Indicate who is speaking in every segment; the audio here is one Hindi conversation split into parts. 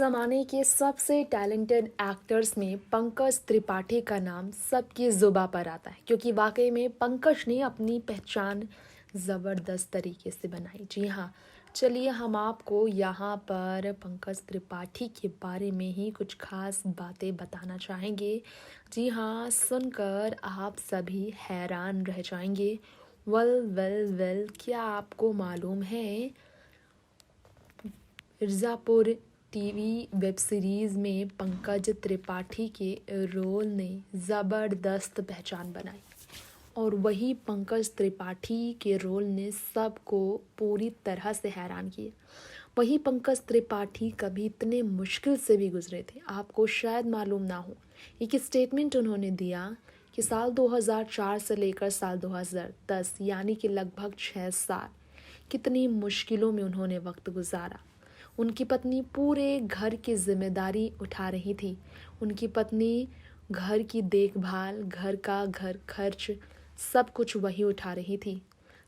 Speaker 1: ज़माने के सबसे टैलेंटेड एक्टर्स में पंकज त्रिपाठी का नाम सबकी ज़ुबां पर आता है, क्योंकि वाकई में पंकज ने अपनी पहचान ज़बरदस्त तरीके से बनाई। जी हाँ, चलिए हम आपको यहाँ पर पंकज त्रिपाठी के बारे में ही कुछ खास बातें बताना चाहेंगे। जी हाँ, सुनकर आप सभी हैरान रह जाएंगे। वेल वेल वेल, क्या आपको मालूम है मिर्ज़ापुर टीवी वेब सीरीज़ में पंकज त्रिपाठी के रोल ने ज़बरदस्त पहचान बनाई और वही पंकज त्रिपाठी के रोल ने सबको पूरी तरह से हैरान किया। वही पंकज त्रिपाठी कभी इतने मुश्किल से भी गुजरे थे, आपको शायद मालूम ना हो। एक स्टेटमेंट उन्होंने दिया कि साल 2004 से लेकर साल 2010 यानी कि लगभग 6 साल कितनी मुश्किलों में उन्होंने वक्त गुजारा। उनकी पत्नी पूरे घर की जिम्मेदारी उठा रही थी। उनकी पत्नी घर की देखभाल, घर खर्च सब कुछ वही उठा रही थी।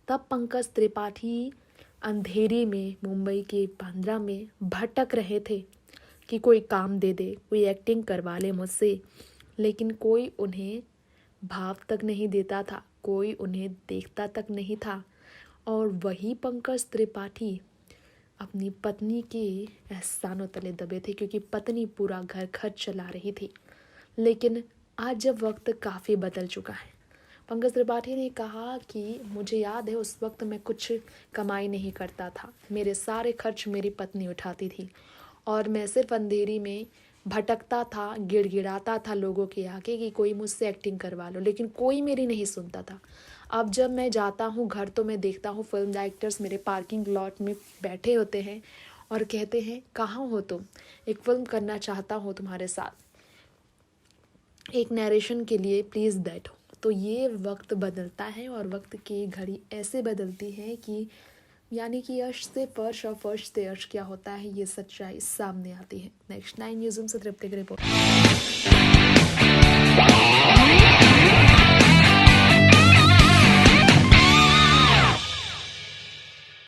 Speaker 1: तब पंकज त्रिपाठी अंधेरी में मुंबई के बांद्रा में भटक रहे थे कि कोई काम दे दे, कोई एक्टिंग करवा ले मुझसे, लेकिन कोई उन्हें भाव तक नहीं देता था, कोई उन्हें देखता तक नहीं था। और वही पंकज त्रिपाठी अपनी पत्नी के एहसानों तले दबे थे, क्योंकि पत्नी पूरा घर खर्च चला रही थी। लेकिन आज जब वक्त काफ़ी बदल चुका है, पंकज त्रिपाठी ने कहा कि मुझे याद है उस वक्त मैं कुछ कमाई नहीं करता था, मेरे सारे खर्च मेरी पत्नी उठाती थी और मैं सिर्फ अंधेरी में भटकता था, गिड़गिड़ाता था लोगों के आके कि कोई मुझसे एक्टिंग करवा लो, लेकिन कोई मेरी नहीं सुनता था। अब जब मैं जाता हूँ घर तो मैं देखता हूँ फिल्म डायरेक्टर्स मेरे पार्किंग लॉट में बैठे होते हैं और कहते हैं कहाँ हो तुम, एक फ़िल्म करना चाहता हूँ तुम्हारे साथ, एक नरेशन के लिए प्लीज़ बैठो। तो ये वक्त बदलता है और वक्त की घड़ी ऐसे बदलती है कि यानी कि अर्श से फर्श और फर्श से अर्श क्या होता है, ये सच्चाई सामने आती है। नेक्स्ट 9 न्यूज़ से तृप्ति की रिपोर्ट।